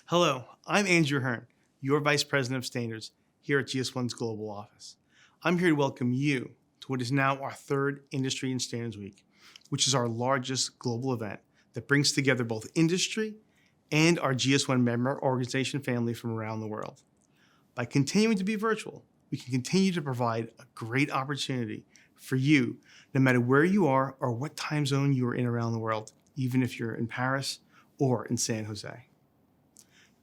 Hello, I'm Andrew Hearn, your Vice President of Standards here at Gs1's Global Office. I'm here to welcome you to what is now our third Industry and Standards Week, which is our largest global event that brings together both industry and our Gs1 member organization family from around the world. By continuing to be virtual, we can continue to provide a great opportunity for you, no matter where you are or what time zone you are in around the world, even if you're in Paris or in San Jose.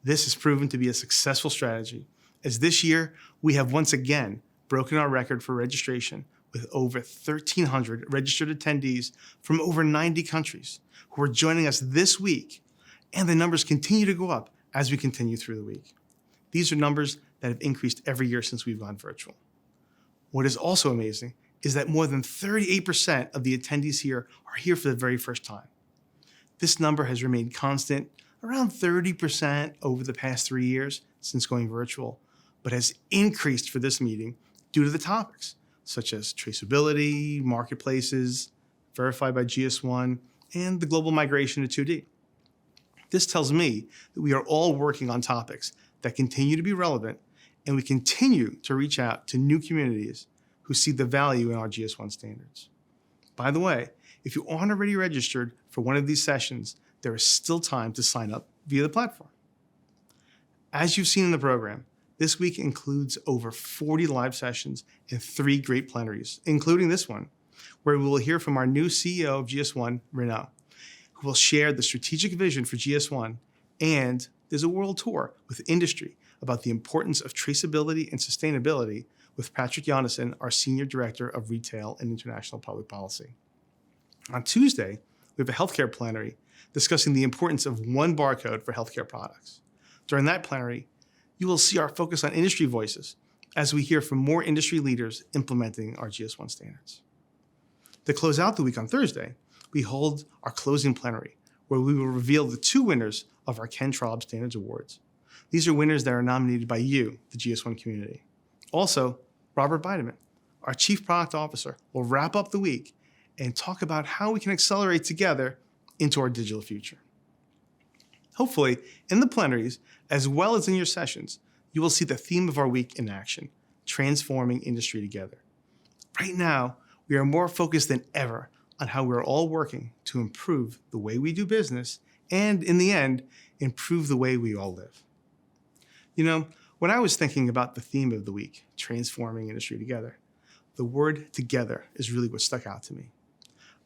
This has proven to be a successful strategy, as this year we have once again broken our record for registration with over 1,300 registered attendees from over 90 countries who are joining us this week, and the numbers continue to go up as we continue through the week. These are numbers that have increased every year since we've gone virtual. What is also amazing is that more than 38% of the attendees here are here for the very first time. This number has remained constant around 30% over the past 3 years since going virtual, but has increased for this meeting due to the topics, such as traceability, marketplaces, verified by GS1, and the global migration to 2D. This tells me that we are all working on topics that continue to be relevant, and we continue to reach out to new communities who see the value in our GS1 standards. By the way, if you aren't already registered for one of these sessions, there is still time to sign up via the platform. As you've seen in the program, this week includes over 40 live sessions and 3 great plenaries, including this one, where we will hear from our new CEO of GS1, Renaud, who will share the strategic vision for GS1, and there's a world tour with industry about the importance of traceability and sustainability with Patrick Jonason, our Senior Director of Retail and International Public Policy. On Tuesday, we have a healthcare plenary discussing the importance of one barcode for healthcare products. During that plenary, you will see our focus on industry voices as we hear from more industry leaders implementing our GS1 standards. To close out the week on Thursday, we hold our closing plenary, where we will reveal the 2 winners of our Ken Traub Standards Awards. These are winners that are nominated by you, the GS1 community. Also, Robert Bideman, our Chief Product Officer, will wrap up the week and talk about how we can accelerate together into our digital future. Hopefully, in the plenaries, as well as in your sessions, you will see the theme of our week in action, transforming industry together. Right now, we are more focused than ever on how we're all working to improve the way we do business and, in the end, improve the way we all live. You know, when I was thinking about the theme of the week, transforming industry together, the word together is really what stuck out to me.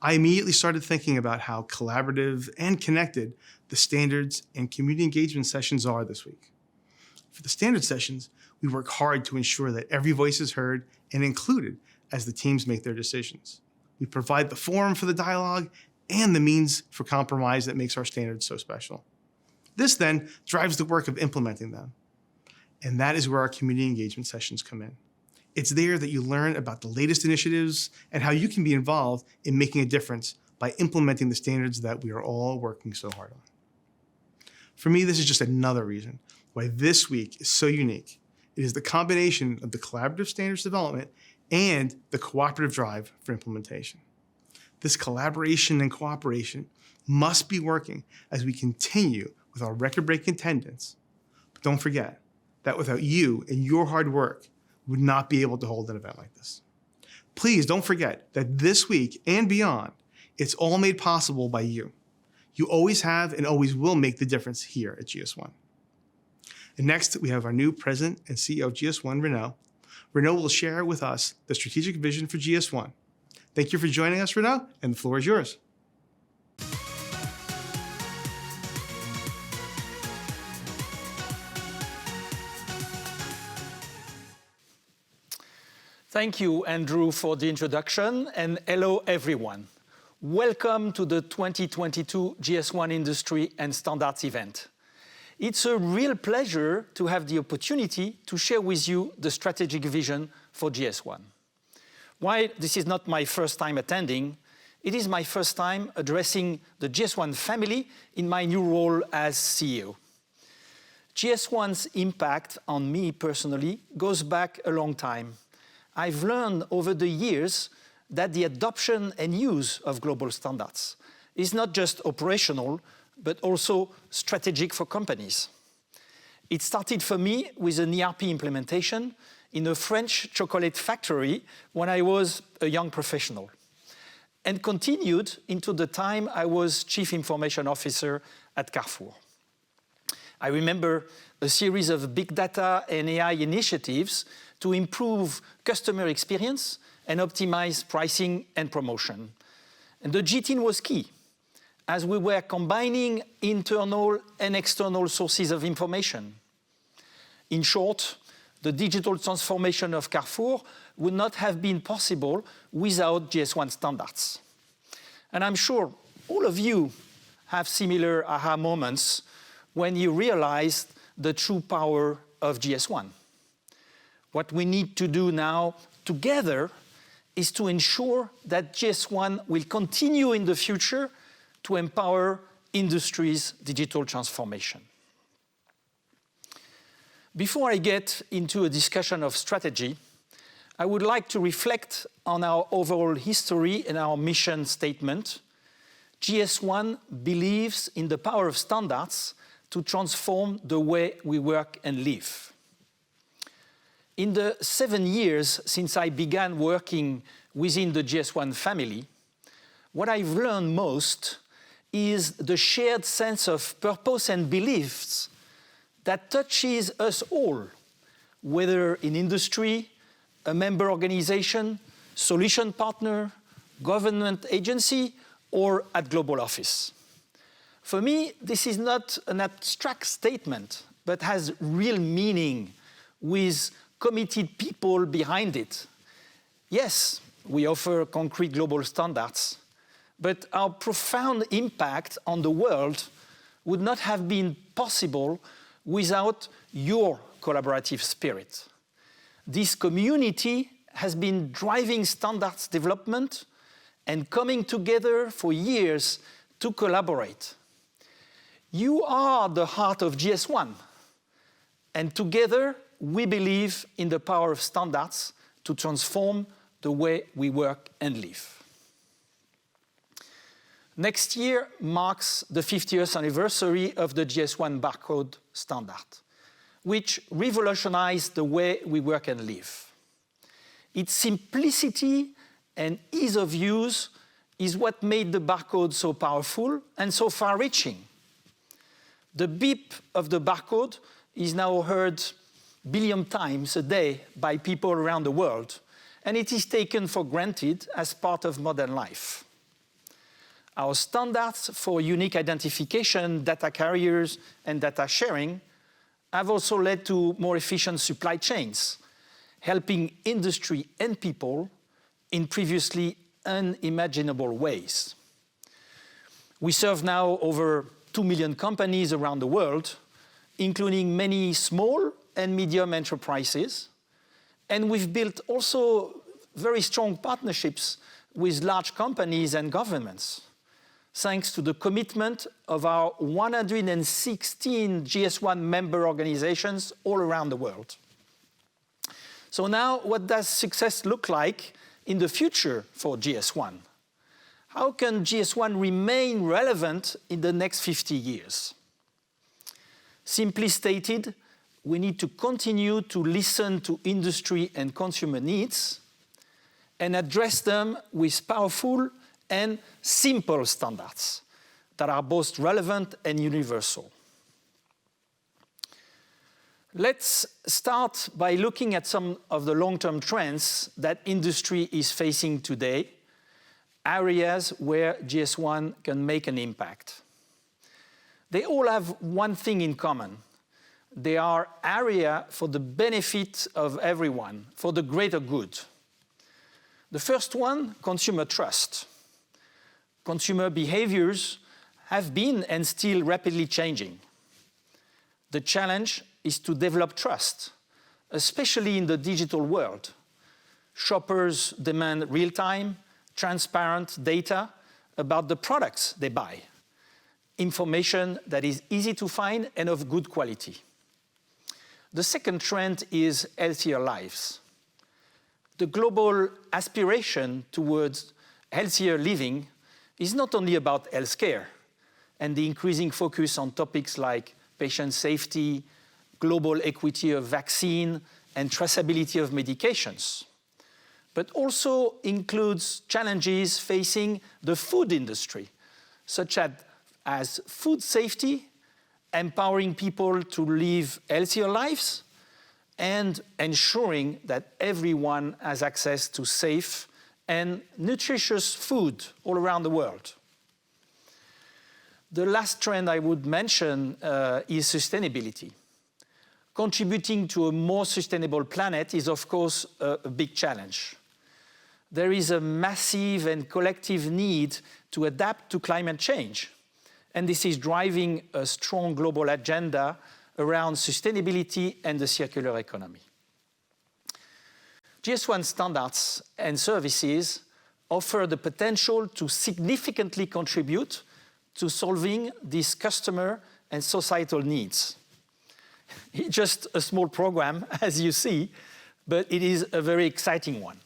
I immediately started thinking about how collaborative and connected the standards and community engagement sessions are this week. For the standard sessions, we work hard to ensure that every voice is heard and included as the teams make their decisions. We provide the forum for the dialogue and the means for compromise that makes our standards so special. This then drives the work of implementing them. And that is where our community engagement sessions come in. It's there that you learn about the latest initiatives and how you can be involved in making a difference by implementing the standards that we are all working so hard on. For me, this is just another reason why this week is so unique. It is the combination of the collaborative standards development and the cooperative drive for implementation. This collaboration and cooperation must be working as we continue with our record-breaking attendance. But don't forget that without you and your hard work, we would not be able to hold an event like this. Please don't forget that this week and beyond, it's all made possible by you. You always have and always will make the difference here at GS1. And next, we have our new President and CEO of GS1, Renaud. Renaud will share with us the strategic vision for GS1. Thank you for joining us, Renaud, and the floor is yours. Thank you, Andrew, for the introduction, and hello, everyone. Welcome to the 2022 GS1 Industry and Standards event. It's a real pleasure to have the opportunity to share with you the strategic vision for GS1. While this is not my first time attending, it is my first time addressing the GS1 family in my new role as CEO. GS1's impact on me personally goes back a long time. I've learned over the years that the adoption and use of global standards is not just operational, but also strategic for companies. It started for me with an ERP implementation in a French chocolate factory when I was a young professional, and continued into the time I was Chief Information Officer at Carrefour. I remember a series of big data and AI initiatives to improve customer experience and optimize pricing and promotion. And the G team was key, as we were combining internal and external sources of information. In short, the digital transformation of Carrefour would not have been possible without Gs1 standards. And I'm sure all of you have similar aha moments when you realized the true power of Gs1. What we need to do now together is to ensure that Gs1 will continue in the future to empower industry's digital transformation. Before I get into a discussion of strategy, I would like to reflect on our overall history and our mission statement. Gs1 believes in the power of standards to transform the way we work and live. In the 7 years since I began working within the Gs1 family, what I've learned most is the shared sense of purpose and beliefs that touches us all, whether in industry, a member organization, solution partner, government agency, or at global office. For me, this is not an abstract statement, but has real meaning with committed people behind it. Yes, we offer concrete global standards, but our profound impact on the world would not have been possible without your collaborative spirit. This community has been driving standards development and coming together for years to collaborate. You are the heart of Gs1, and together we believe in the power of standards to transform the way we work and live. Next year marks the 50th anniversary of the Gs1 Barcode standard, which revolutionized the way we work and live. Its simplicity and ease of use is what made the barcode so powerful and so far-reaching. The beep of the barcode is now heard billion times a day by people around the world, and it is taken for granted as part of modern life. Our standards for unique identification, data carriers, and data sharing have also led to more efficient supply chains, helping industry and people in previously unimaginable ways. We serve now over 2 million companies around the world, including many small and medium enterprises, and we've built also very strong partnerships with large companies and governments, thanks to the commitment of our 116 Gs1 member organizations all around the world. So now, what does success look like in the future for Gs1? How can Gs1 remain relevant in the next 50 years? Simply stated, we need to continue to listen to industry and consumer needs and address them with powerful and simple standards that are both relevant and universal. Let's start by looking at some of the long-term trends that industry is facing today, areas where Gs1 can make an impact. They all have one thing in common. They are areas for the benefit of everyone, for the greater good. The first one, consumer trust. Consumer behaviors have been and still rapidly changing. The challenge is to develop trust, especially in the digital world. Shoppers demand real-time, transparent data about the products they buy, information that is easy to find and of good quality. The second trend is healthier lives. The global aspiration towards healthier living is not only about healthcare and the increasing focus on topics like patient safety, global equity of vaccine and traceability of medications, but also includes challenges facing the food industry, such as food safety, empowering people to live healthier lives, and ensuring that everyone has access to safe and nutritious food all around the world. The last trend I would mention is sustainability. Contributing to a more sustainable planet is, of course, a big challenge. There is a massive and collective need to adapt to climate change, and this is driving a strong global agenda around sustainability and the circular economy. Gs1 standards and services offer the potential to significantly contribute to solving these customer and societal needs. It's just a small program, as you see, but it is a very exciting one.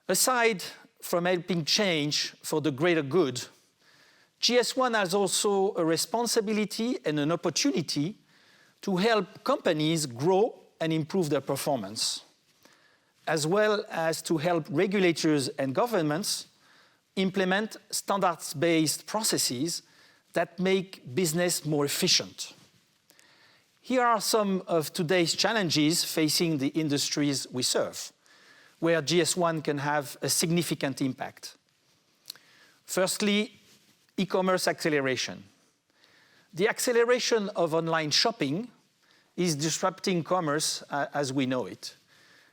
Aside from helping change for the greater good, Gs1 has also a responsibility and an opportunity to help companies grow and improve their performance, as well as to help regulators and governments implement standards-based processes that make business more efficient. Here are some of today's challenges facing the industries we serve, where Gs1 can have a significant impact. Firstly, e-commerce acceleration. The acceleration of online shopping is disrupting commerce as we know it,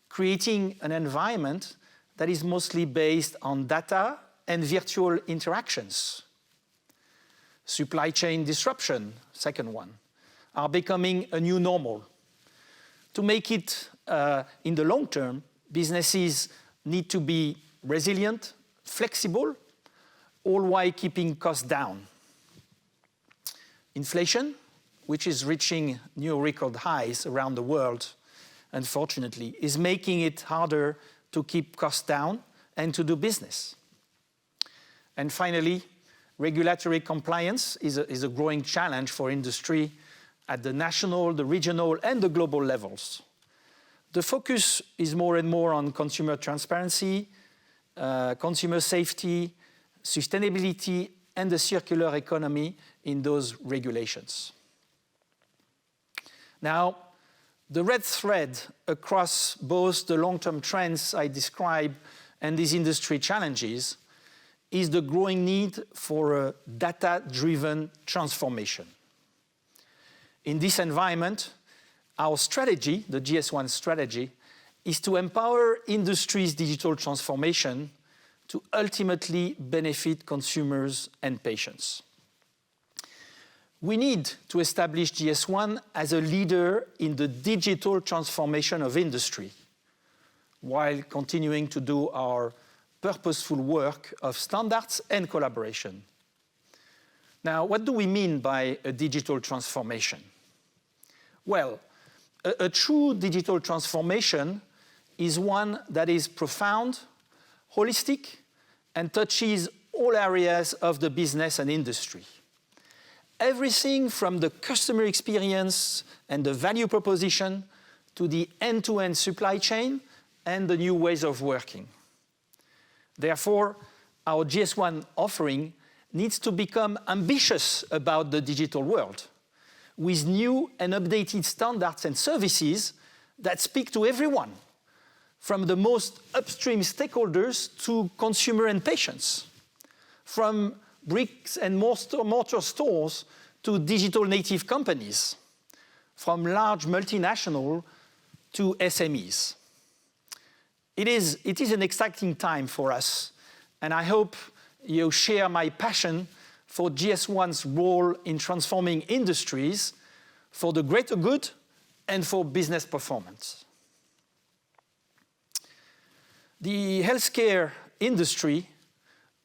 creating an environment that is mostly based on data and virtual interactions. Supply chain disruption, second one, are becoming a new normal. To make it in the long term, businesses need to be resilient, flexible, all while keeping costs down. Inflation, which is reaching new record highs around the world, unfortunately, is making it harder to keep costs down and to do business. And finally, regulatory compliance is a growing challenge for industry at the national, the regional, and the global levels. The focus is more and more on consumer transparency, consumer safety, sustainability, and the circular economy in those regulations. Now, the red thread across both the long-term trends I describe and these industry challenges is the growing need for a data-driven transformation. In this environment, our strategy, the Gs1 strategy, is to empower industry's digital transformation to ultimately benefit consumers and patients. We need to establish Gs1 as a leader in the digital transformation of industry, while continuing to do our purposeful work of standards and collaboration. Now, what do we mean by a digital transformation? Well, a true digital transformation is one that is profound, holistic, and touches all areas of the business and industry. Everything from the customer experience and the value proposition to the end-to-end supply chain and the new ways of working. Therefore, our Gs1 offering needs to become ambitious about the digital world, with new and updated standards and services that speak to everyone, from the most upstream stakeholders to consumer and patients, from bricks and mortar stores to digital native companies, from large multinational to SMEs. It is an exciting time for us, and I hope you share my passion for Gs1's role in transforming industries for the greater good and for business performance. The healthcare industry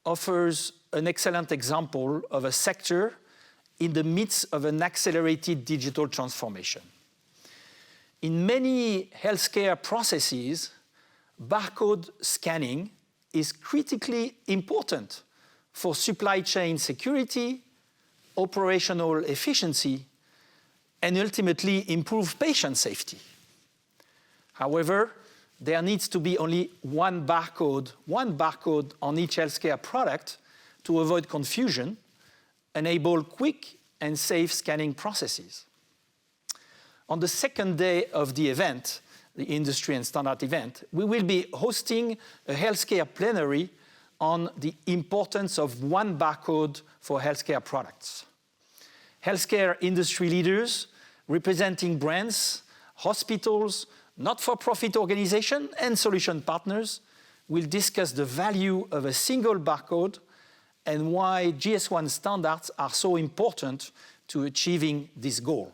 offers an excellent example of a sector in the midst of an accelerated digital transformation. In many healthcare processes, barcode scanning is critically important for supply chain security, operational efficiency, and ultimately improve patient safety. However, there needs to be only one barcode on each healthcare product to avoid confusion, enable quick and safe scanning processes. On the second day of the event, the Industry and Standard event, we will be hosting a healthcare plenary on the importance of one barcode for healthcare products. Healthcare industry leaders representing brands, hospitals, not-for-profit organizations, and solution partners will discuss the value of a single barcode and why Gs1 standards are so important to achieving this goal.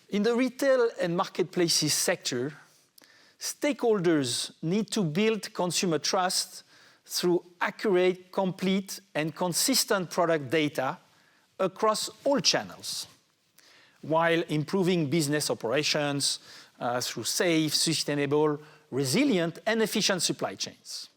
In the retail and marketplaces sector, stakeholders need to build consumer trust through accurate, complete, and consistent product data across all channels, while improving business operations through safe, sustainable, resilient, and efficient supply chains.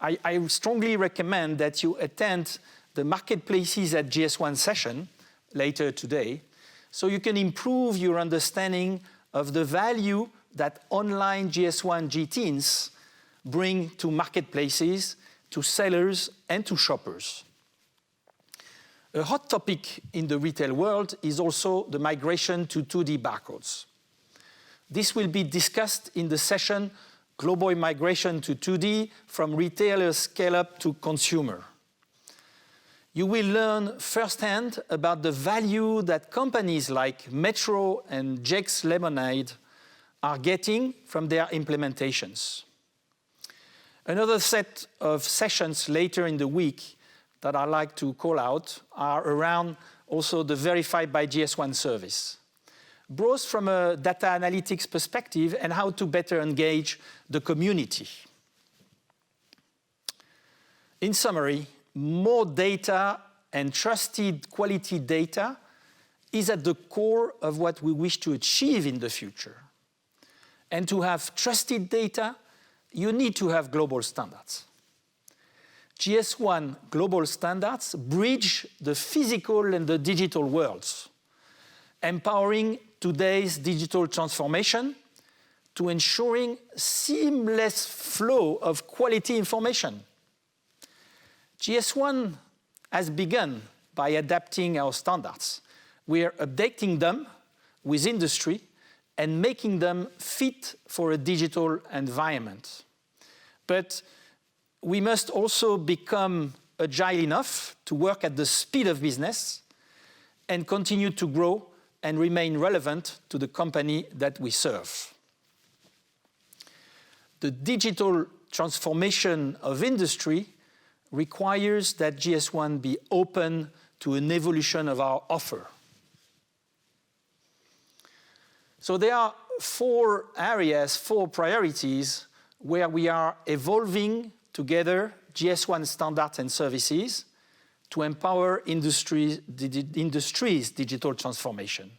I strongly recommend that you attend the Marketplaces at Gs1 session later today, so you can improve your understanding of the value that online Gs1 GTINs bring to marketplaces, to sellers, and to shoppers. A hot topic in the retail world is also the migration to 2D barcodes. This will be discussed in the session Global Migration to 2D from Retailer Scale-up to Consumer. You will learn firsthand about the value that companies like Metro and Jake's Lemonade are getting from their implementations. Another set of sessions later in the week that I like to call out are around also the Verified by Gs1 service, both from a data analytics perspective and how to better engage the community. In summary, more data and trusted quality data is at the core of what we wish to achieve in the future. And to have trusted data, you need to have global standards. Gs1 Global Standards bridge the physical and the digital worlds, empowering today's digital transformation to ensuring seamless flow of quality information. Gs1 has begun by adapting our standards. We are updating them with industry and making them fit for a digital environment. But we must also become agile enough to work at the speed of business and continue to grow and remain relevant to the company that we serve. The digital transformation of industry requires that Gs1 be open to an evolution of our offer. So there are four areas, four priorities where we are evolving together Gs1 standards and services to empower industry's digital transformation.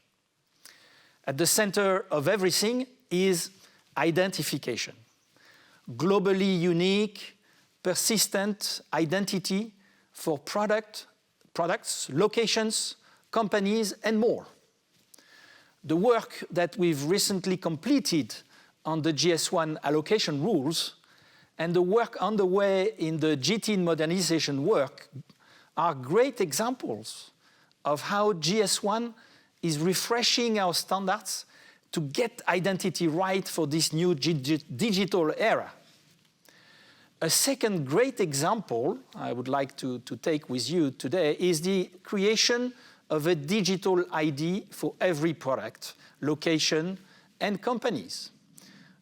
At the center of everything is identification. Globally unique, persistent identity for products, locations, companies, and more. The work that we've recently completed on the Gs1 allocation rules and the work underway in the GTIN modernization work are great examples of how Gs1 is refreshing our standards to get identity right for this new digital era. A second great example I would like to take with you today is the creation of a digital ID for every product, location, and companies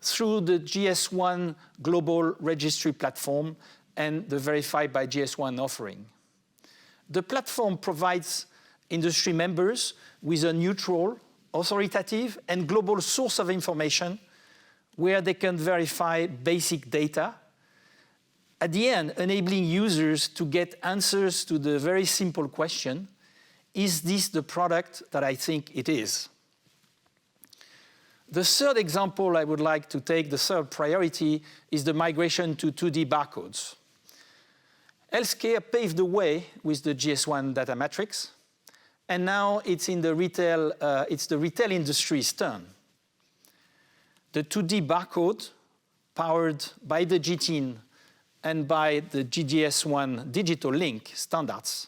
through the Gs1 Global Registry platform and the Verified by Gs1 offering. The platform provides industry members with a neutral, authoritative, and global source of information where they can verify basic data, at the end, enabling users to get answers to the very simple question, is this the product that I think it is? The third example I would like to take, the third priority, is the migration to 2D barcodes. Healthcare paved the way with the Gs1 data matrix, and now it's the retail industry's turn. The 2D barcode, powered by the G10 and by the Gs1 digital link standards,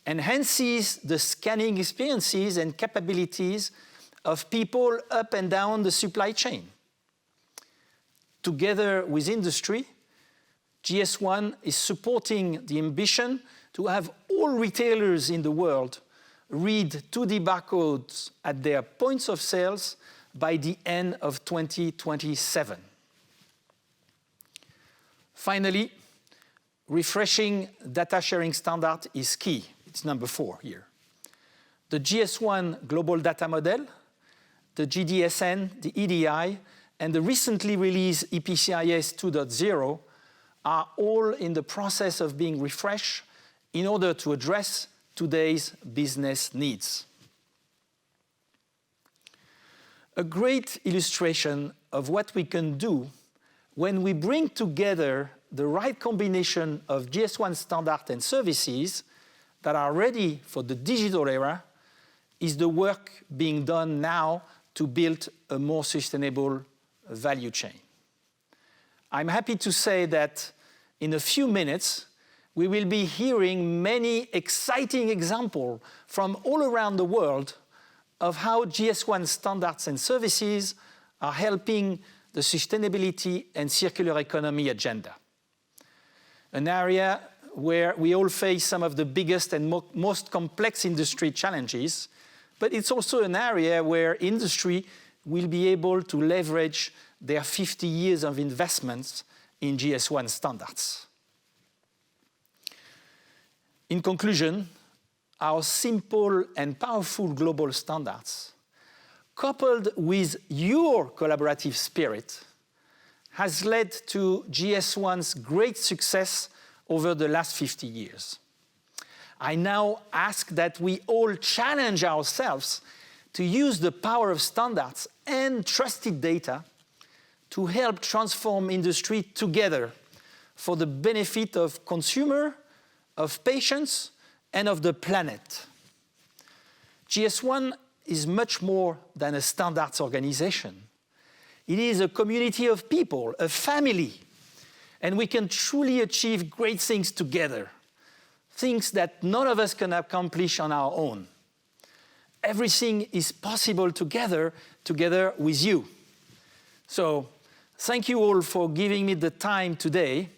enhances the scanning experiences and capabilities of people up and down the supply chain. Together with industry, Gs1 is supporting the ambition to have all retailers in the world read 2D barcodes at their points of sales by the end of 2027. Finally, refreshing data sharing standard is key. It's number 4 here. The Gs1 Global Data Model, the GDSN, the EDI, and the recently released EPCIS 2.0 are all in the process of being refreshed in order to address today's business needs. A great illustration of what we can do when we bring together the right combination of Gs1 standards and services that are ready for the digital era is the work being done now to build a more sustainable value chain. I'm happy to say that in a few minutes, we will be hearing many exciting examples from all around the world of how Gs1 standards and services are helping the sustainability and circular economy agenda. An area where we all face some of the biggest and most complex industry challenges, but it's also an area where industry will be able to leverage their 50 years of investments in Gs1 standards. In conclusion, our simple and powerful global standards, coupled with your collaborative spirit, has led to Gs1's great success over the last 50 years. I now ask that we all challenge ourselves to use the power of standards and trusted data to help transform industry together for the benefit of consumer, of patients, and of the planet. Gs1 is much more than a standards organization. It is a community of people, a family, and we can truly achieve great things together, things that none of us can accomplish on our own. Everything is possible together with you. So, thank you all for giving me the time today,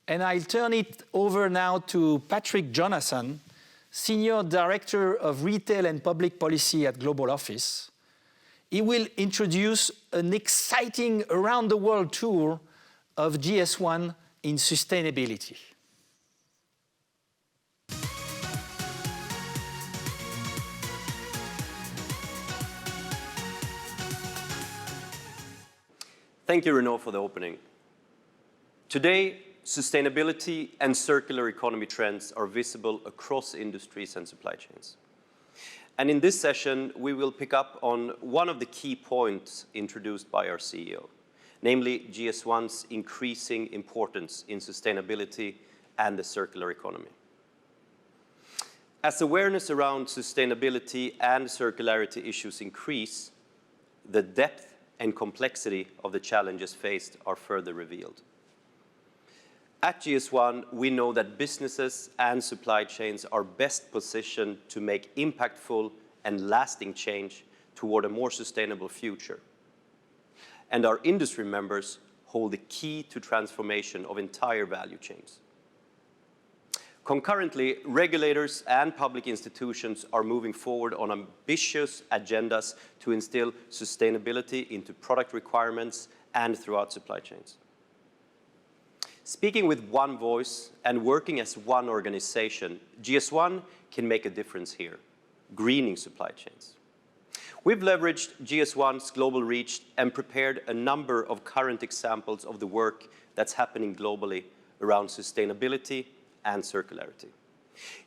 and I'll turn it over now to Patrick Jonason, Senior Director of Retail and Public Policy at Global Office. He will introduce an exciting around-the-world tour of Gs1 in sustainability. Thank you, Renaud, for the opening. Today, sustainability and circular economy trends are visible across industries and supply chains. And in this session, we will pick up on one of the key points introduced by our CEO, namely Gs1's increasing importance in sustainability and the circular economy. As awareness around sustainability and circularity issues increase, the depth and complexity of the challenges faced are further revealed. At Gs1, we know that businesses and supply chains are best positioned to make impactful and lasting change toward a more sustainable future. And our industry members hold the key to transformation of entire value chains. Concurrently, regulators and public institutions are moving forward on ambitious agendas to instill sustainability into product requirements and throughout supply chains. Speaking with one voice and working as one organization, Gs1 can make a difference here, greening supply chains. We've leveraged Gs1's global reach and prepared a number of current examples of the work that's happening globally around sustainability and circularity.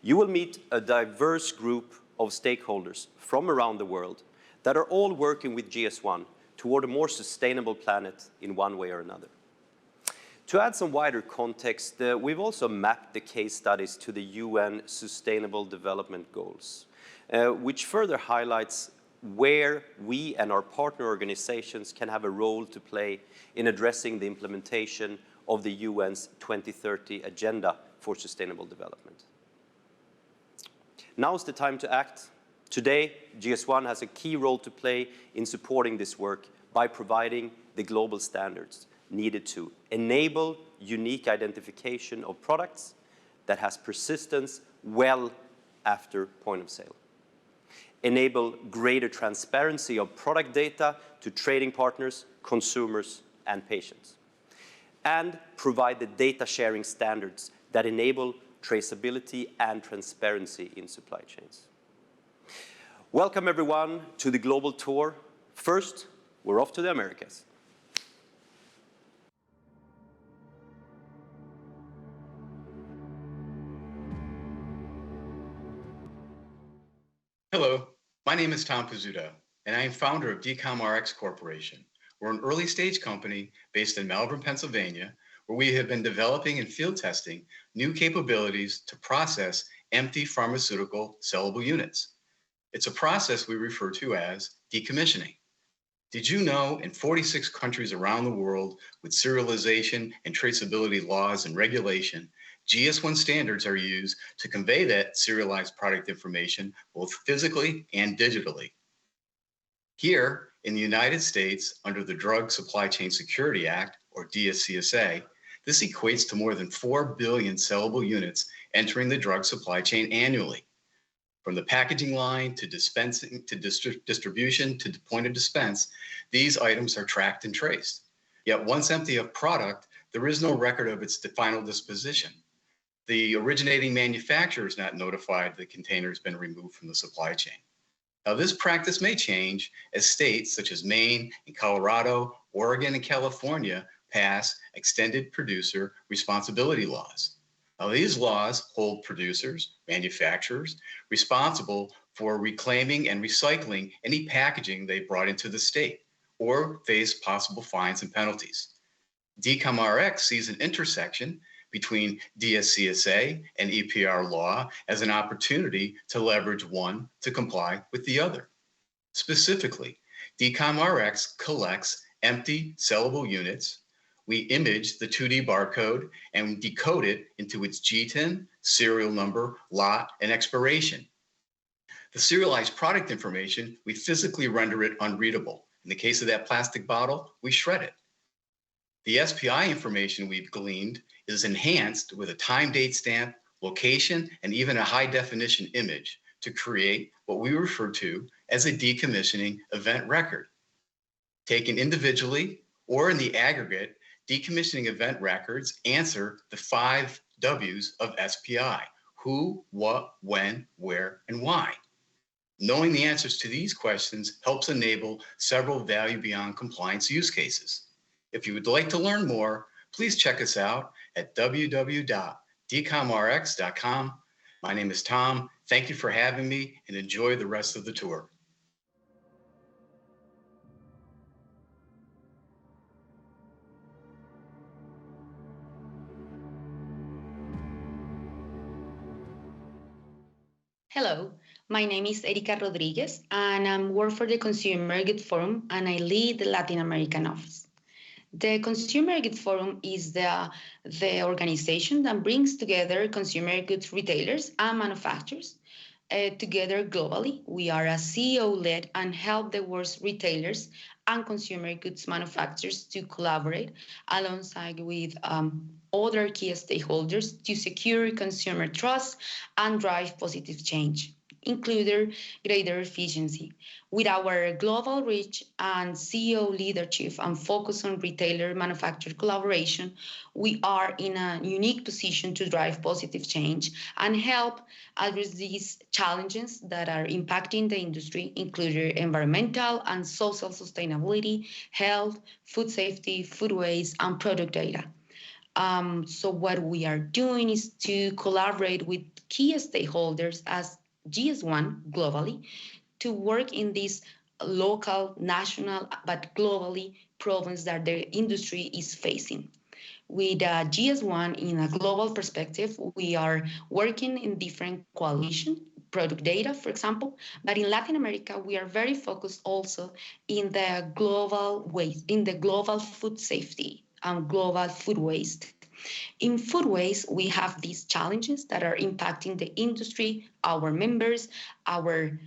You will meet a diverse group of stakeholders from around the world that are all working with Gs1 toward a more sustainable planet in one way or another. To add some wider context, we've also mapped the case studies to the UN Sustainable Development Goals, which further highlights where we and our partner organizations can have a role to play in addressing the implementation of the UN's 2030 Agenda for Sustainable Development. Now is the time to act. Today, GS1 has a key role to play in supporting this work by providing the global standards needed to enable unique identification of products that has persistence well after point of sale, enable greater transparency of product data to trading partners, consumers, and patients, and provide the data sharing standards that enable traceability and transparency in supply chains. Welcome everyone to the global tour. First, we're off to the Americas. Hello, my name is Tom Pizzuto, and I am founder of DCOMRX Corporation. We're an early stage company based in Malvern, Pennsylvania, where we have been developing and field testing new capabilities to process empty pharmaceutical sellable units. It's a process we refer to as decommissioning. Did you know in 46 countries around the world with serialization and traceability laws and regulation, GS1 standards are used to convey that serialized product information both physically and digitally. Here in the United States, under the Drug Supply Chain Security Act, or DSCSA, this equates to more than 4 billion sellable units entering the drug supply chain annually. From the packaging line to dispensing to distribution to the point of dispense, these items are tracked and traced. Yet once empty of product, there is no record of its final disposition. The originating manufacturer is not notified the container has been removed from the supply chain. Now, this practice may change as states such as Maine and Colorado, Oregon, and California pass extended producer responsibility laws. Now, these laws hold producers, manufacturers, responsible for reclaiming and recycling any packaging they brought into the state or face possible fines and penalties. DCOMRX sees an intersection between DSCSA and EPR law as an opportunity to leverage one to comply with the other. Specifically, DCOMRX collects empty sellable units. We image the 2D barcode and decode it into its GTIN, serial number, lot, and expiration. The serialized product information, we physically render it unreadable. In the case of that plastic bottle, we shred it. The SPI information we've gleaned is enhanced with a time date stamp, location, and even a high definition image to create what we refer to as a decommissioning event record. Taken individually or in the aggregate, decommissioning event records answer the 5 W's of SPI: who, what, when, where, and why. Knowing the answers to these questions helps enable several value beyond compliance use cases. If you would like to learn more, please check us out at www.dcomrx.com. My name is Tom. Thank you for having me and enjoy the rest of the tour. Hello, my name is Erika Rodriguez, and I work for the Consumer Goods Forum, and I lead the Latin American office. The Consumer Goods Forum is the organization that brings together consumer goods retailers and manufacturers together globally. We are a CEO-led and help the world's retailers and consumer goods manufacturers to collaborate alongside with other key stakeholders to secure consumer trust and drive positive change, including greater efficiency. With our global reach and CEO leadership and focus on retailer-manufacturer collaboration, we are in a unique position to drive positive change and help address these challenges that are impacting the industry, including environmental and social sustainability, health, food safety, food waste, and product data. So what we are doing is to collaborate with key stakeholders as Gs1 globally to work in these local, national, but globally problems that the industry is facing. With GS1 in a global perspective, we are working in different coalitions, product data, for example, but in Latin America, we are very focused also in the global waste, in the global food safety and global food waste. In food waste, we have these challenges that are impacting the industry, our members, our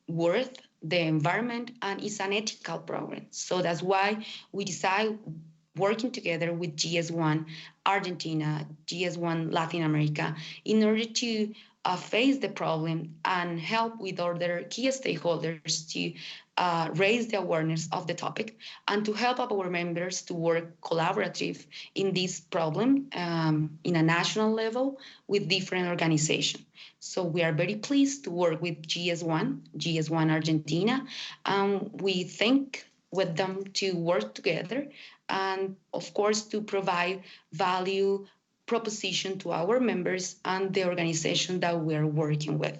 worth, the environment, and it's an ethical program. So that's why we decide working together with GS1 Argentina, GS1 Latin America, in order to face the problem and help with other key stakeholders to raise the awareness of the topic and to help our members to work collaborative in this problem in a national level with different organizations. So we are very pleased to work with GS1 Argentina, and we think with them to work together and of course to provide value proposition to our members and the organization that we are working with.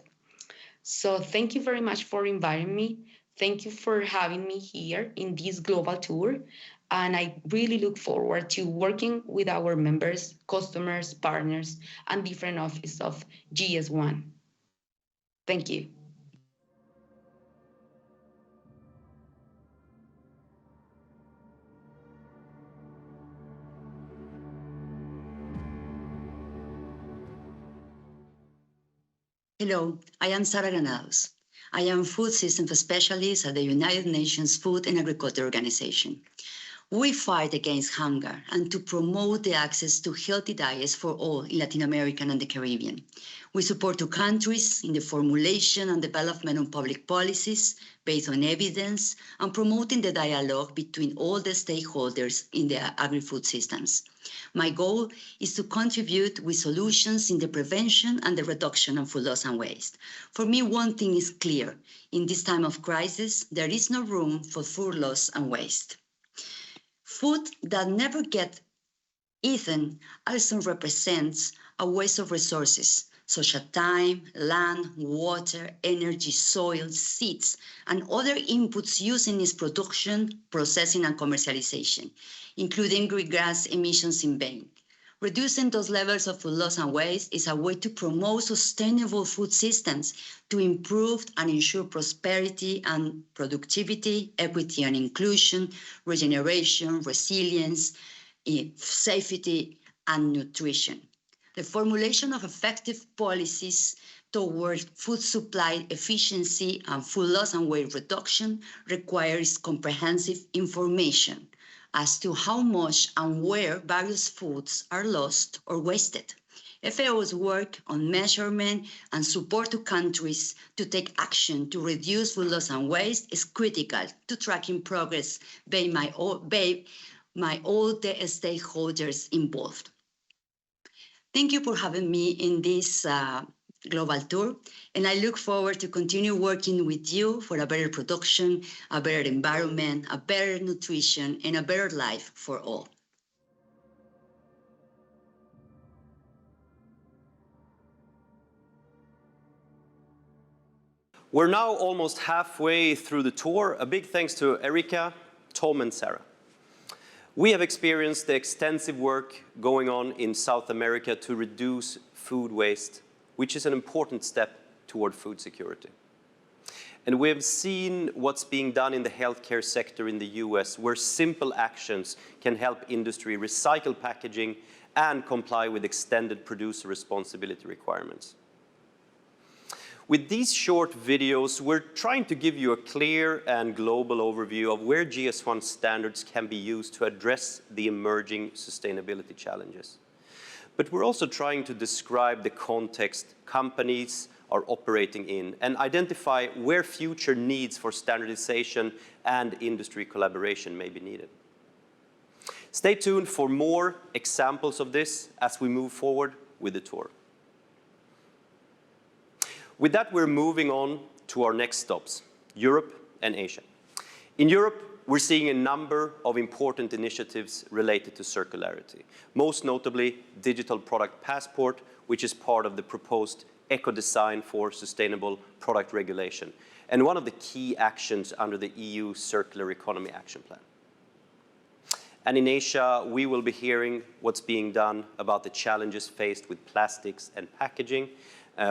So thank you very much for inviting me. Thank you for having me here in this global tour. And I really look forward to working with our members, customers, partners, and different offices of GS1. Thank you. Hello, I am Sara Granados. I am Food Systems Specialist at the United Nations Food and Agriculture Organization. We fight against hunger and to promote the access to healthy diets for all in Latin America and the Caribbean. We support two countries in the formulation and development of public policies based on evidence and promoting the dialogue between all the stakeholders in the agri-food systems. My goal is to contribute with solutions in the prevention and the reduction of food loss and waste. For me, one thing is clear. In this time of crisis, there is no room for food loss and waste. Food that never gets eaten also represents a waste of resources, such as time, land, water, energy, soil, seeds, and other inputs used in its production, processing, and commercialization, including greenhouse emissions in vain. Reducing those levels of food loss and waste is a way to promote sustainable food systems to improve and ensure prosperity and productivity, equity and inclusion, regeneration, resilience, safety, and nutrition. The formulation of effective policies toward food supply efficiency and food loss and waste reduction requires comprehensive information as to how much and where various foods are lost or wasted. FAO's work on measurement and support to countries to take action to reduce food loss and waste is critical to tracking progress by all the stakeholders involved. Thank you for having me in this global tour, and I look forward to continue working with you for a better production, a better environment, a better nutrition, and a better life for all. We're now almost halfway through the tour. A big thanks to Erika, Tom, and Sarah. We have experienced the extensive work going on in South America to reduce food waste, which is an important step toward food security. And we have seen what's being done in the healthcare sector in the US, where simple actions can help industry recycle packaging and comply with extended producer responsibility requirements. With these short videos, we're trying to give you a clear and global overview of where GS1 standards can be used to address the emerging sustainability challenges. But we're also trying to describe the context companies are operating in and identify where future needs for standardization and industry collaboration may be needed. Stay tuned for more examples of this as we move forward with the tour. With that, we're moving on to our next stops, Europe and Asia. In Europe, we're seeing a number of important initiatives related to circularity, most notably Digital Product Passport, which is part of the proposed Eco-Design for Sustainable Product Regulation, and one of the key actions under the EU Circular Economy Action Plan. And in Asia, we will be hearing what's being done about the challenges faced with plastics and packaging.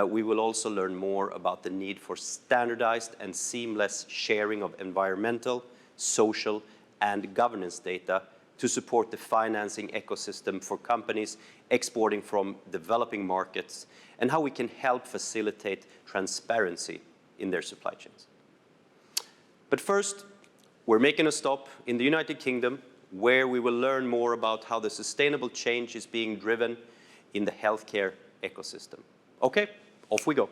We will also learn more about the need for standardized and seamless sharing of environmental, social, and governance data to support the financing ecosystem for companies exporting from developing markets, and how we can help facilitate transparency in their supply chains. But first, we're making a stop in the United Kingdom, where we will learn more about how the sustainable change is being driven in the healthcare ecosystem. Okay, off we go.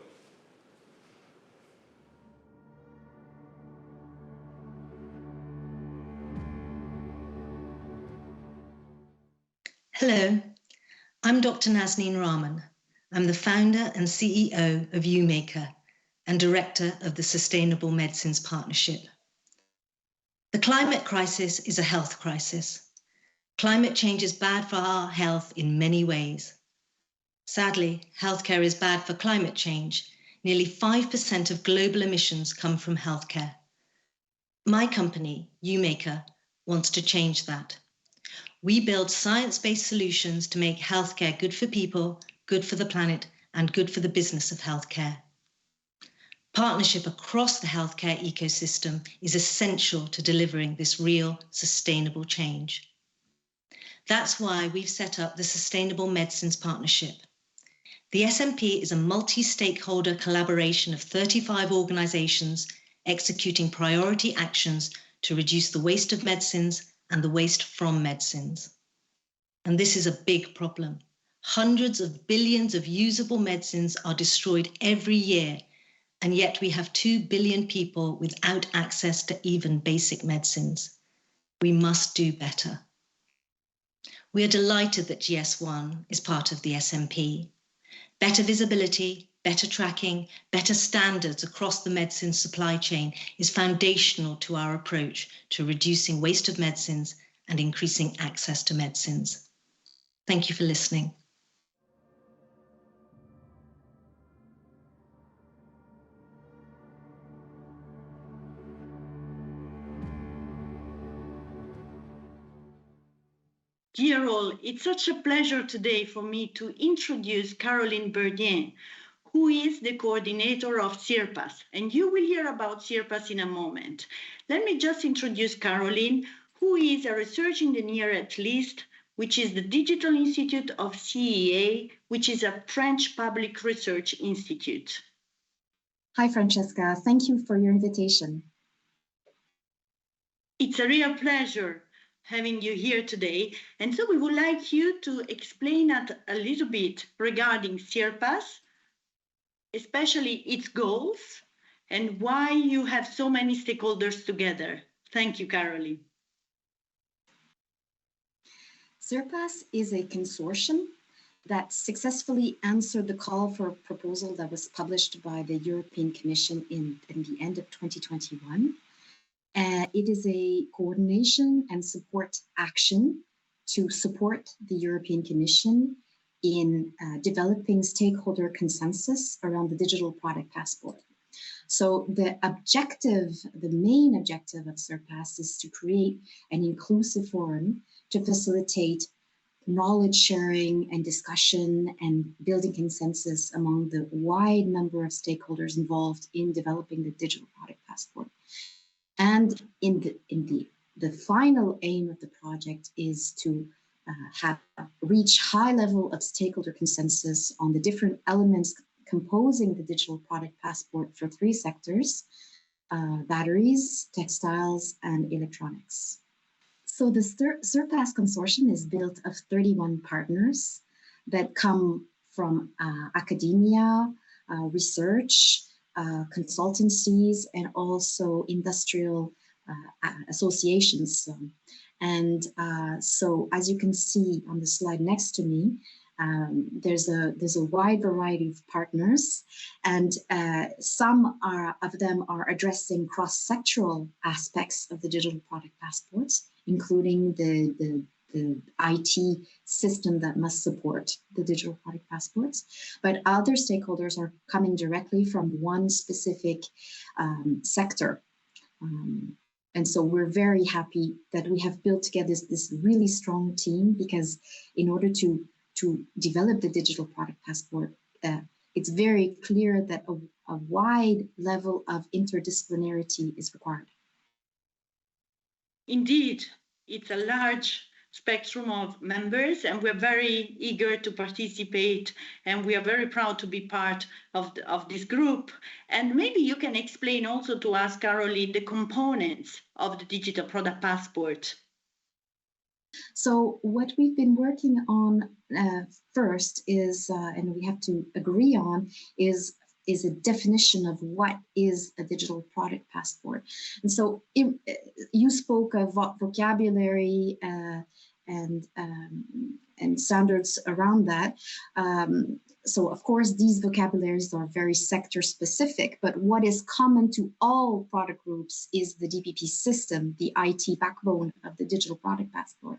Hello, I'm Dr. Nazneen Rahman. I'm the founder and CEO of UMaker and director of the Sustainable Medicines Partnership. The climate crisis is a health crisis. Climate change is bad for our health in many ways. Sadly, healthcare is bad for climate change. Nearly 5% of global emissions come from healthcare. My company, UMaker, wants to change that. We build science-based solutions to make healthcare good for people, good for the planet, and good for the business of healthcare. Partnership across the healthcare ecosystem is essential to delivering this real, sustainable change. That's why we've set up the Sustainable Medicines Partnership. The SMP is a multi-stakeholder collaboration of 35 organizations executing priority actions to reduce the waste of medicines and the waste from medicines. And this is a big problem. Hundreds of billions of usable medicines are destroyed every year, and yet we have 2 billion people without access to even basic medicines. We must do better. We are delighted that Gs1 is part of the SMP. Better visibility, better tracking, better standards across the medicine supply chain is foundational to our approach to reducing waste of medicines and increasing access to medicines. Thank you for listening. Dear all, it's such a pleasure today for me to introduce Caroline Berdien, who is the coordinator of CIRPAS, and you will hear about CIRPAS in a moment. Let me just introduce Caroline, who is a research engineer at LIST, which is the Digital Institute of CEA, which is a French public research institute. Hi, Francesca. Thank you for your invitation. It's a real pleasure having you here today. And so we would like you to explain a little bit regarding CIRPAS, especially its goals, and why you have so many stakeholders together. Thank you, Caroline. CIRPAS is a consortium that successfully answered the call for a proposal that was published by the European Commission in the end of 2021. It is a coordination and support action to support the European Commission in developing stakeholder consensus around the digital product passport. So the main objective of CIRPAS is to create an inclusive forum to facilitate knowledge sharing and discussion and building consensus among the wide number of stakeholders involved in developing the digital product passport. And in the final aim of the project is to reach high level of stakeholder consensus on the different elements composing the digital product passport for 3 sectors: batteries, textiles, and electronics. So the CIRPAS consortium is built of 31 partners that come from academia, research, consultancies, and also industrial associations. So as you can see on the slide next to me, there's a wide variety of partners, and some of them are addressing cross-sectoral aspects of the digital product passports, including the IT system that must support the digital product passports. But other stakeholders are coming directly from one specific sector. And so we're very happy that we have built together this really strong team, because in order to develop the digital product passport, it's very clear that a wide level of interdisciplinarity is required. Indeed, it's a large spectrum of members, and we're very eager to participate, and we are very proud to be part of this group. And maybe you can explain also to us, Caroline, the components of the digital product passport. So what we've been working on first is, and we have to agree on, is a definition of what is a digital product passport. And so you spoke of vocabulary and standards around that. So of course, these vocabularies are very sector specific, but what is common to all product groups is the DPP system, the IT backbone of the digital product passport.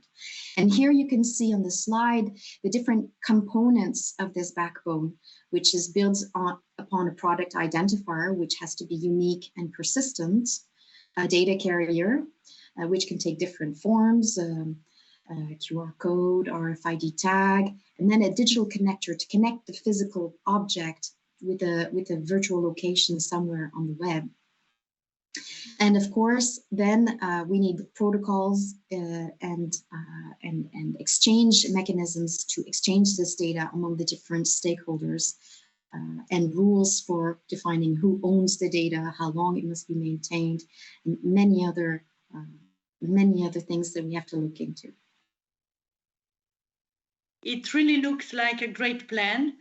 And here you can see on the slide the different components of this backbone, which is built upon a product identifier, which has to be unique and persistent, a data carrier, which can take different forms, QR code, RFID tag, and then a digital connector to connect the physical object with a virtual location somewhere on the web. And of course, then we need protocols and exchange mechanisms to exchange this data among the different stakeholders, and rules for defining who owns the data, how long it must be maintained, and many other things that we have to look into. It really looks like a great plan.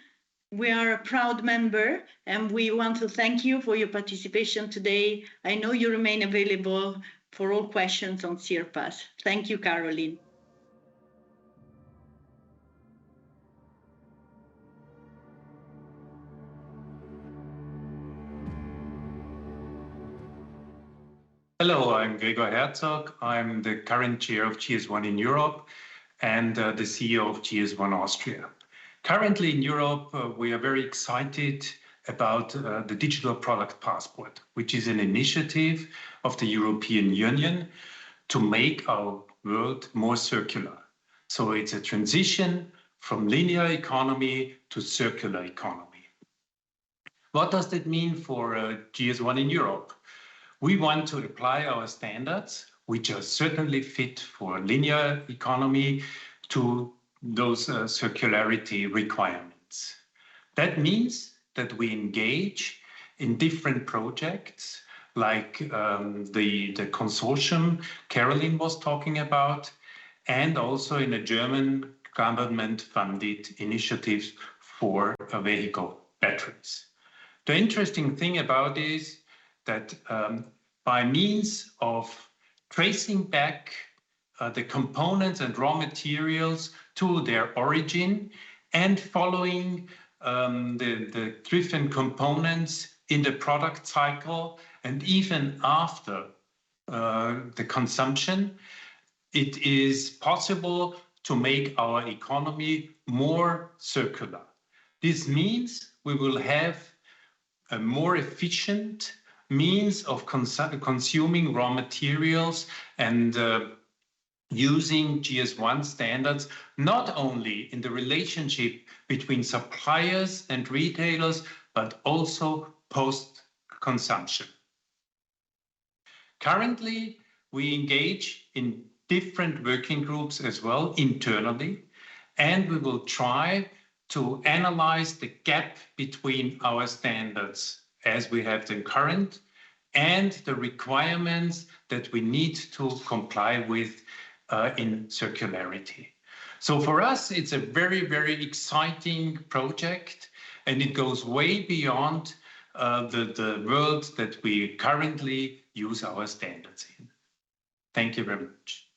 We are a proud member, and we want to thank you for your participation today. I know you remain available for all questions on CIRPAS. Thank you, Caroline. Hello, I'm Gregor Herzog. I'm the current chair of Gs1 in Europe and the CEO of Gs1 Austria. Currently in Europe, we are very excited about the Digital Product Passport, which is an initiative of the European Union to make our world more circular. So it's a transition from linear economy to circular economy. What does that mean for Gs1 in Europe? We want to apply our standards, which are certainly fit for linear economy, to those circularity requirements. That means that we engage in different projects, like the consortium Caroline was talking about, and also in a German government-funded initiative for vehicle batteries. The interesting thing about it is that by means of tracing back the components and raw materials to their origin and following the different components in the product cycle and even after the consumption, it is possible to make our economy more circular. This means we will have a more efficient means of consuming raw materials and using Gs1 standards, not only in the relationship between suppliers and retailers, but also post-consumption. Currently, we engage in different working groups as well internally, and we will try to analyze the gap between our standards as we have them current and the requirements that we need to comply with in circularity. So for us, it's a very, very exciting project, and it goes way beyond the world that we currently use our standards in. Thank you very much.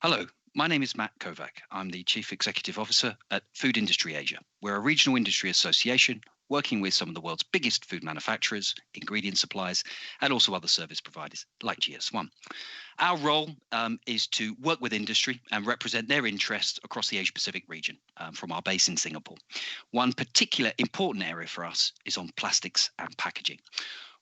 Hello, my name is Matt Kovac. I'm the Chief Executive Officer at Food Industry Asia. We're a regional industry association working with some of the world's biggest food manufacturers, ingredient suppliers, and also other service providers like GS1. Our role is to work with industry and represent their interests across the Asia-Pacific region from our base in Singapore. One particular important area for us is on plastics and packaging,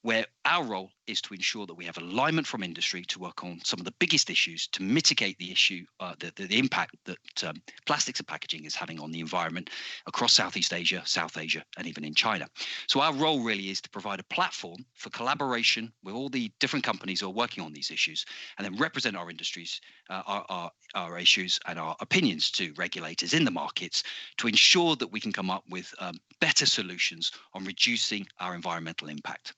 where our role is to ensure that we have alignment from industry to work on some of the biggest issues to mitigate the issue, the impact that plastics and packaging is having on the environment across Southeast Asia, South Asia, and even in China. So our role really is to provide a platform for collaboration with all the different companies who are working on these issues, and then represent our industries, our issues and our opinions to regulators in the markets to ensure that we can come up with better solutions on reducing our environmental impact.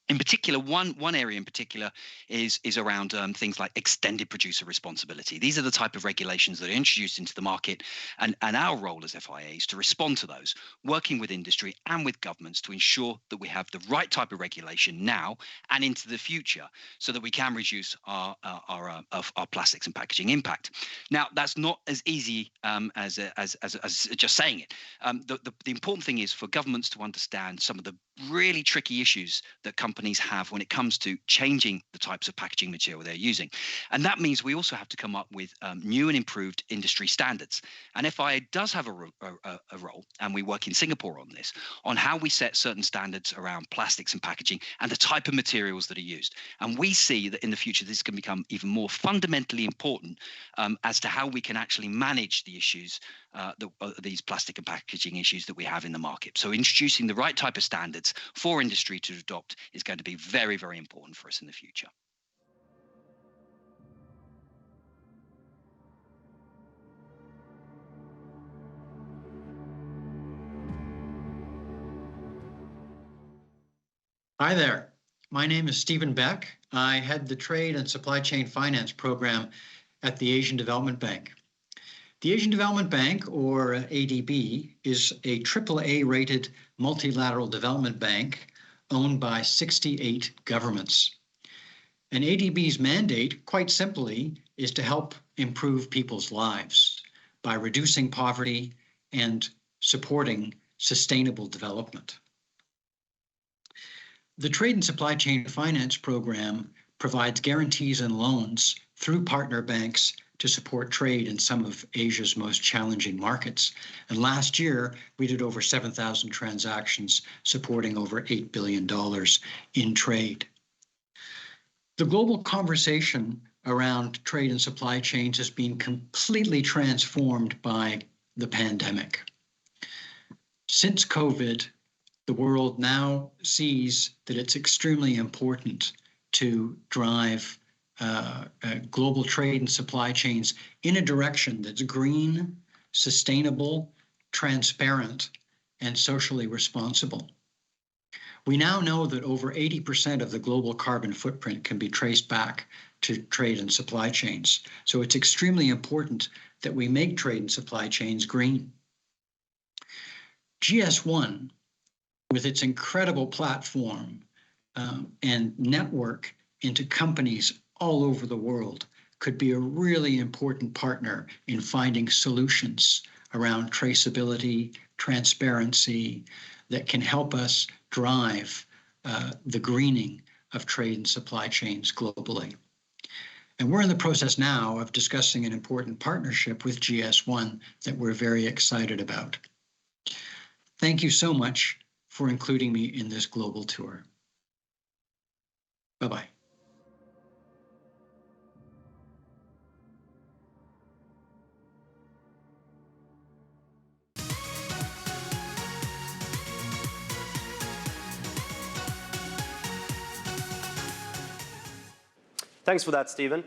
In particular, one area in particular is around things like extended producer responsibility. These are the type of regulations that are introduced into the market, and our role as FIA is to respond to those, working with industry and with governments to ensure that we have the right type of regulation now and into the future, so that we can reduce our plastics and packaging impact. Now, that's not as easy as just saying it. The important thing is for governments to understand some of the really tricky issues that companies have when it comes to changing the types of packaging material they're using. And that means we also have to come up with new and improved industry standards. And FIA does have a role, and we work in Singapore on this, on how we set certain standards around plastics and packaging and the type of materials that are used. And we see that in the future, this can become even more fundamentally important as to how we can actually manage the issues, these plastic and packaging issues that we have in the market. So introducing the right type of standards for industry to adopt is going to be very, very important for us in the future. Hi there. My name is Stephen Beck. I head the Trade and Supply Chain Finance program at the Asian Development Bank. The Asian Development Bank, or ADB, is a AAA-rated multilateral development bank owned by 68 governments. And ADB's mandate, quite simply, is to help improve people's lives by reducing poverty and supporting sustainable development. The Trade and Supply Chain Finance program provides guarantees and loans through partner banks to support trade in some of Asia's most challenging markets. And last year, we did over 7,000 transactions supporting over $8 billion in trade. The global conversation around trade and supply chains has been completely transformed by the pandemic. Since COVID, the world now sees that it's extremely important to drive global trade and supply chains in a direction that's green, sustainable, transparent, and socially responsible. We now know that over 80% of the global carbon footprint can be traced back to trade and supply chains. So it's extremely important that we make trade and supply chains green. GS1, with its incredible platform and network into companies all over the world, could be a really important partner in finding solutions around traceability, transparency, that can help us drive the greening of trade and supply chains globally. And we're in the process now of discussing an important partnership with GS1 that we're very excited about. Thank you so much for including me in this global tour. Bye-bye. Thanks for that, Stephen.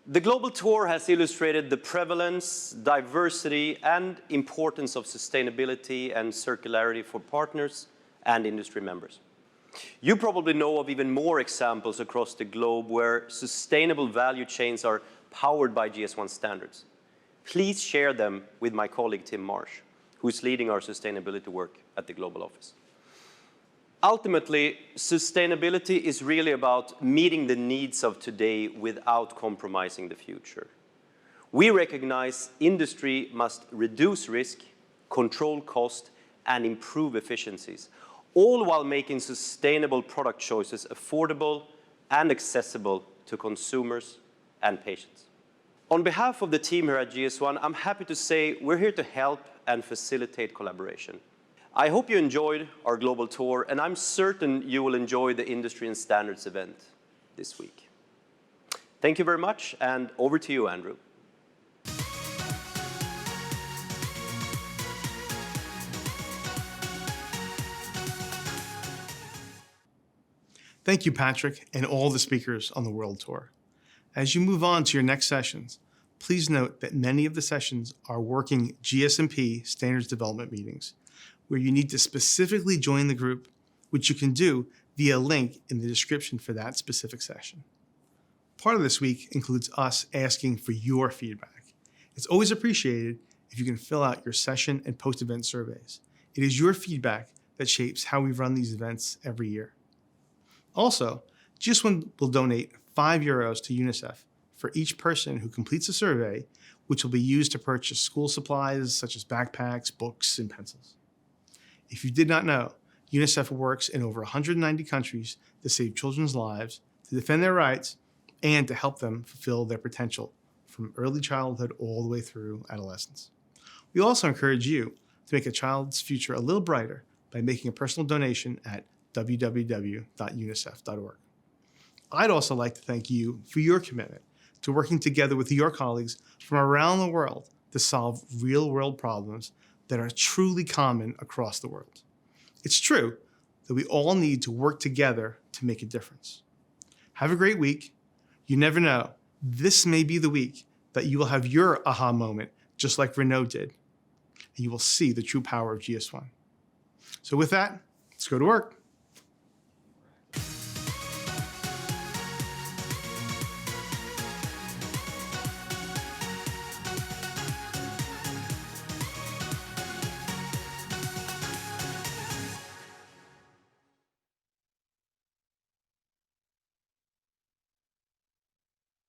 The global tour has illustrated the prevalence, diversity, and importance of sustainability and circularity for partners and industry members. You probably know of even more examples across the globe where sustainable value chains are powered by GS1 standards. Please share them with my colleague Tim Marsh, who's leading our sustainability work at the Global Office. Ultimately, sustainability is really about meeting the needs of today without compromising the future. We recognize industry must reduce risk, control cost, and improve efficiencies, all while making sustainable product choices affordable and accessible to consumers and patients. On behalf of the team here at GS1, I'm happy to say we're here to help and facilitate collaboration. I hope you enjoyed our global tour, and I'm certain you will enjoy the Industry and Standards event this week. Thank you very much, and over to you, Andrew. Thank you, Patrick, and all the speakers on the World Tour. As you move on to your next sessions, please note that many of the sessions are working GSMP standards development meetings, where you need to specifically join the group, which you can do via a link in the description for that specific session. Part of this week includes us asking for your feedback. It's always appreciated if you can fill out your session and post-event surveys. It is your feedback that shapes how we run these events every year. Also, GS1 will donate €5 to UNICEF for each person who completes a survey, which will be used to purchase school supplies such as backpacks, books, and pencils. If you did not know, UNICEF works in over 190 countries to save children's lives, to defend their rights, and to help them fulfill their potential from early childhood all the way through adolescence. We also encourage you to make a child's future a little brighter by making a personal donation at www.unicef.org. I'd also like to thank you for your commitment to working together with your colleagues from around the world to solve real-world problems that are truly common across the world. It's true that we all need to work together to make a difference. Have a great week. You never know, this may be the week that you will have your aha moment, just like Renaud did, and you will see the true power of GS1. So with that, let's go to work.